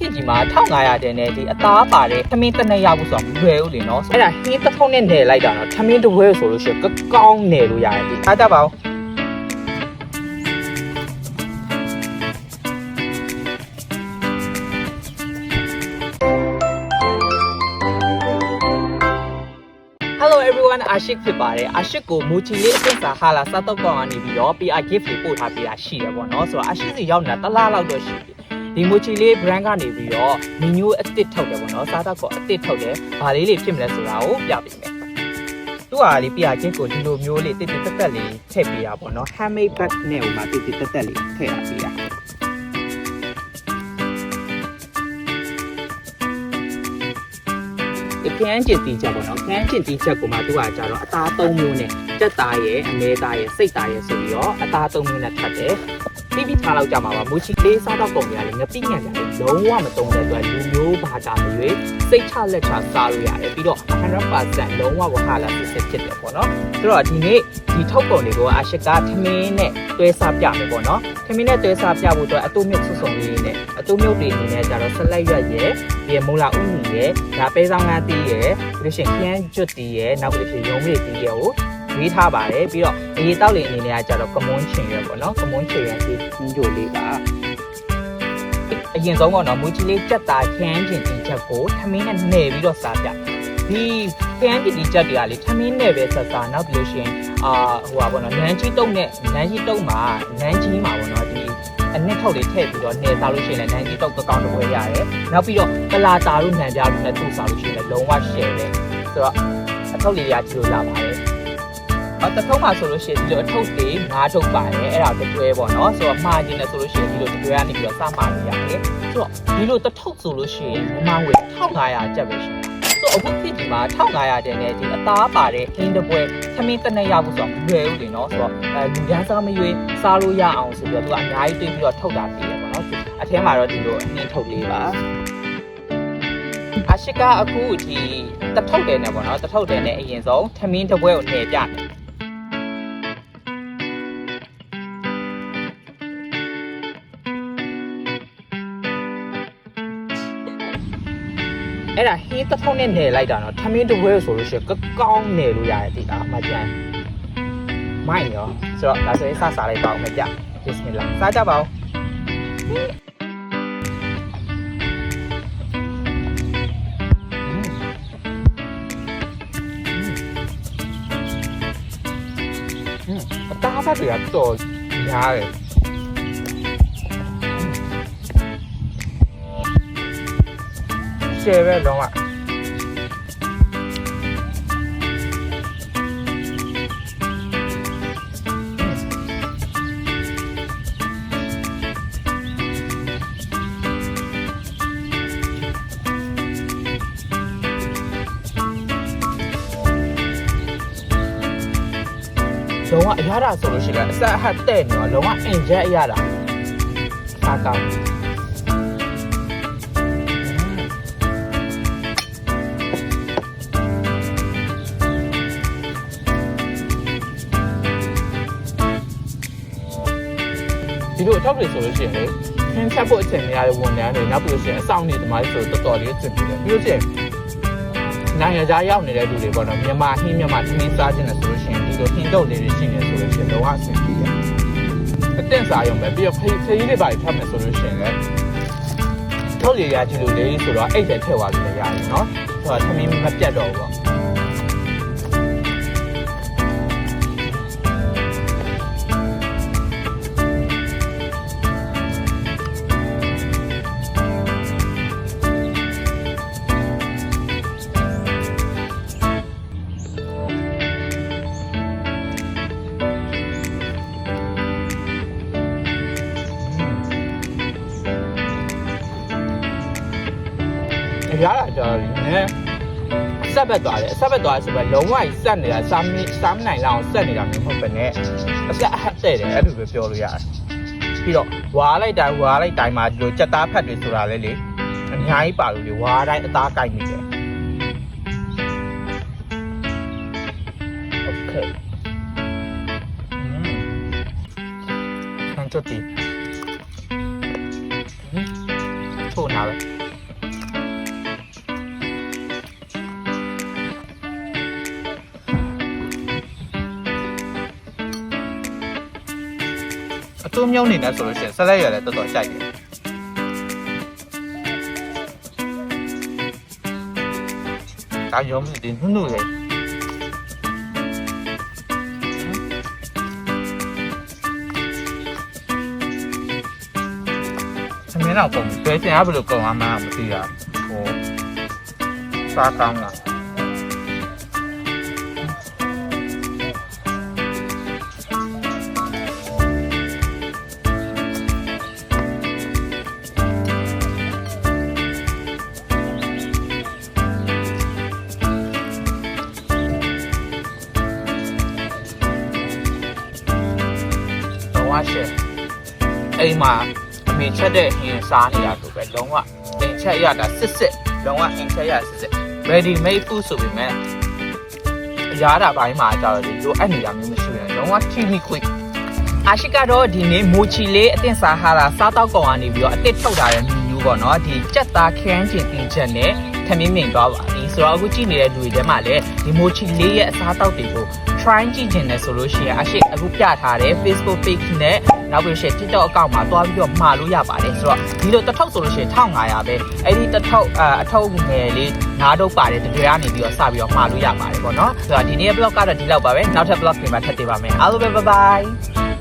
ဖြစ်ကြီးမှာ1500တဲ့နဲ့ဒီအသားပါတဲ့သမင်းတစ်နှစ်ရဖို့ဆိုတော့မလွယ်ဘူးလေနော်အဲ့ဒါဟင်းတစ်ထုံးနဲ့နယ်လိုက်တာနော်သမင်းတစ်ဝဲဆိုလို့ရှိရင်ကောင်းနယ်လို့ရတယ်ဒီအားကြပါဦးHello everyone အာရှစ်ဖြစ်ပါတယ်အာရှစ်ကိုမူချီလေးအသစ်စာဟာလာစားတော့ကောင်ကနေပြီးတော့ PR gift တွေပို့ထားပေးတာရှိတယ်ပေါ့နော်ဆိုတော့အာရှစ်စီရောက်နေတာတစ်လားလောက်တော့ရှိပြီဒီမူချီလေး brand ကနေပြီးတော့ menu အသစ်ထုတ်တယ်ပေါ့နော်စားတော့ကောင်အသစ်ထုတ်တယ်ဘာလေးတွေဖြစ်မလဲဆိုတာကိုပြပေးမယ်သူကလေ PR gift ကိုဒီလိုမျိုးလေးတိတိတက်တက်လေးထည့်ပေးတာပေါ့နော် handmade bag နဲ့ဟိုမှာတိတိတက်တက်လေးထည့်ထားပေးတာခန်းကျင်တီချက်ပေါ့နော်ခန်းကျင်တီချက်ကိုမှသူကကြတော့အသား၃မျိုးနဲ့ကြက်သားရဲ့အမဲသားရဲ့စိတ်သားရဲ့ဆိုပြီးတော့အသား၃မျိုးနဲ့ထပ်တယ်ပြီးထားလောက်ကြမှာပါမူချီလေးစားတော့ပုံရတယ်ငပိညံတယ်လုံးဝမတုံးတဲ့အတွက်လူမျိုးဘာသာမျိုးစိတ်ချလက်ချစားလို့ရတယ်ပြီးတော့ 100% လုံးဝဝဟာလာစစ်ဖြစ်တယ်ပေါ့နော်ဆိုတော့ဒီနေ့ဒီထုတ်ပုံတွေကိုအာရှကထမင်းနဲ့တွဲစားပြမယ်ပေါ့နော်ထမင်းနဲ့တွဲစားပြဖို့အတွက်အတူမြုပ်ဆုစုံလေးနဲ့အတူမြုပ်တွေအနေနဲ့ကြတော့ဆက်လက်ရွက်ရဲ့ဒီမိုးလာဥနီရဲ့ဒါပဲဆောင်ငါတီးရဲ့ပြီးလို့ရှိရင်ခရမ်းကျွတ်တီးရဲ့နောက်ပြီးလို့ရှိရင်ရုံးမေတီးရဲ့ကိုဝေးထားပါတယ်ပြီးတော့အရေးတောက်လေးအနေနဲ့ကကြတော့ကမွန်းချင်ရွက်ပေါ့နော်ကမွန်းချင်ရွက်ဒီညိုလေးပါအရင်ဆုံးပေါ့နော်မူချီလေးကြက်သားခရမ်းကျင်တီးချက်ကိုထမင်းနဲ့နှဲပြီးတော့စားပြဒီခရမ်းကျင်တီးချက်တွေကလေထမင်းနဲ့ပဲဆက်စားနောက်ပြီးလို့ရှိရင်ဟိုပါပေါ့နော်နန်းကြီးတုံးနဲ့နန်းကြီးတုံးမှာနန်းကြီးမှာပေါ့နော်ဒီအနှစ်ထုတ်လေးထည့်ပြီးတော့နှဲစားလို့ရှိရင်လည်းနန်းကြီးတုံးကောင်းတစ်ပွဲရတယ်နောက်ပြီးတော့ပလာတာတို့နှံပြားတို့နဲ့သူ့စားလို့ရှိရင်လည်းလုံးဝရှယ်တယ်ဆိုတော့အထုတ်လေးရကြည့်လို့ရပါတယ်တထုံးမှာဆိုလို့ရှိရင်ဒီလိုအထုပ်တွေ9ထုပ်ပါတယ်အဲ့ဒါတွဲပေါ့နော်ဆိုတော့မှားခြင်းနဲ့ဆိုလို့ရှိရင်ဒီလိုတွဲကနေပြီးတော့စမှာလို့ရတယ်ဆိုတော့ဒီလိုတစ်ထုပ်ဆိုလို့ရှိရင်မြန်မာငွေ1500ကျပ်ပဲရှိတယ်ဆိုတော့အခုဖြစ်ဒီမှာ1500ကျပ်နဲ့ဒီအသားပါတဲ့ခင်းတစ်ပွဲသမင်းတစ်နှစ်ရဖို့ဆိုတော့မလွယ်ဘူးလေနော်ဆိုတော့လူဒန်းစားမရွေးစားလို့ရအောင်ဆိုပြီးတော့သူကအများကြီးတွေးပြီးတော့ထုတ်တာပြည်တယ်ပေါ့နော်အထဲမှာတော့ဒီလိုအနှင်းထုတ်လေးပါအရှိကအခုဒီတထုပ်တယ်နဲ့ပေါ့နော်တထုပ်တယ်နဲ့အရင်ဆုံးသမင်းတစ်ပွဲကိုထည့်ပြတယ်အဲ့ဒါဟင်းတစ်ထုံးနဲ့နယ်လိုက်တာနော်ထမင်းတစ်ဝဲဆိုလို့ရှိရင်ကောင်းနယ်လို့ရတယ်ဒီကအမှကျန်မိုင်းရောဆိုတော့ဒါဆိုရင်စစားလိုက်ပါဦးမယ်ကြဘစ်မီလာစားကြပါဦးအသားဖတ်တွေကတော့ညားတယ်ရှယ်ပဲလုံးဝလုံးဝအရသာဆိုလို့ရှိရင်အဆက်အဟတ်တဲ့နေတော့လုံးဝအင်ဂျက်အရသာစားကောင်းဒီလိုအထောက်တွေဆိုလို့ရှိရင်လေခင်းချက်ဖို့အချိန်မရတဲ့ဝန်ထမ်းတွေနောက်ပြီးလို့ရှိရင်အဆောင်နေသမားတွေဆိုတော်တော်လေးကျင်ပြီးတယ်ပြီးလို့ရှိရင်နိုင်ငံခြားရောက်နေတဲ့လူတွေပေါ့နော်မြန်မာဟင်းမြန်မာသမင်းစားခြင်းနဲ့ဆိုလို့ရှိရင်ဒီလိုဟင်းတုပ်လေးတွေရှိနေဆိုလို့ရှိရင်လုံးဝအဆင်ပြေတယ်အတင်းစားရုံပဲပြီးတော့ခရီးတွေပါထပ်မယ်ဆိုလို့ရှိရင်လည်းထုတ်ရရကြည့်လို့လေးဆိုတော့အဲ့တဲ့ထည့်သွားလို့ရတယ်နော်ဆိုတော့သမင်းမပြတ်တော့ဘူးပေါ့ရတာကြတော့နည်းဆက်ဘက်သွားတယ်ဆက်ဘက်သွားဆိုပဲလုံးဝဆက်နေတာစားမနိုင်လောက်ဆက်နေတာမျိုးမဟုတ်ပဲနဲ့အဆက်အဟတ်တဲ့တယ်အဲ့လိုပဲပြောလို့ရတယ်ပြီးတော့ဝါလိုက်တိုင်းမှာဒီလိုကြက်သားဖက်တွေဆိုတာလဲလေအများကြီးပါလို့လေဝါတိုင်းအသားကိုက်နေတယ်โอเคဆန်ချွတ်တီထို တာပဲအတူမြုံနေတယ်ဆိုလို့ရှိရင်ဆက်လက်ရလည်းတော်တော်ကြိုက်တယ်ဒါရုံးဒီနုနုလေးသမင်းတော့ပုံပဲကျင်အားဘယ်လိုကုန်အောင်မှမသိရဟိုစားကောင်းလားဝါရှယ်အိမ်မှာအမေချက်တဲ့ဟင်းစားနေရဆိုပဲလုံးဝအင်ချက်ရတာစစ်လုံးဝအင်ချက်ရစစ် ready made food ဆိုပေမဲ့အရာတာပိုင်းမှာကျတော့ဒီလိုအပ်နေတာမျိုးမရှိဘူးလုံးဝ TV quick အာရှိကတော့ဒီနေ့မိုချီလေးအတင်စားဟာတာစားတော့ကောင်ကနေပြီးတော့အတစ်ထုတ်တာတဲ့မျိုးမျိုးပေါ့နော်ဒီကြက်သားခရမ်းချင်တင်ချက်နဲ့ထမင်းမြင်သွားပါပြီဆိုတော့အခုကြည့်နေတဲ့လူတွေထဲမှာလည်းဒီမိုချီလေးရဲ့အစားတောက်တွေကို try ကြည့်ခြင်းနဲ့ဆိုလို့ရှိရင်အရှိအခုပြထားတဲ့ Facebook page နဲ့နောက်ပြီးရှယ် TikTok အကောင့်မှာတွားပြီးတော့မှာလို့ရပါတယ်ဆိုတော့ဒီလိုတစ်ထုပ်ဆိုလို့ရှိရင်1500ပဲအဲ့ဒီတစ်ထုပ်အထုပ်ငယ်လေး9ထုပ်ပါတယ်တတွေကနေပြီးတော့စပြီးတော့မှာလို့ရပါတယ်ပေါ့နော်ဆိုတော့ဒီနေ့ blog ကတော့ဒီလောက်ပါပဲနောက်ထပ် blog တွေမှာထပ်တွေ့ပါမယ်အားလုံးပဲ bye bye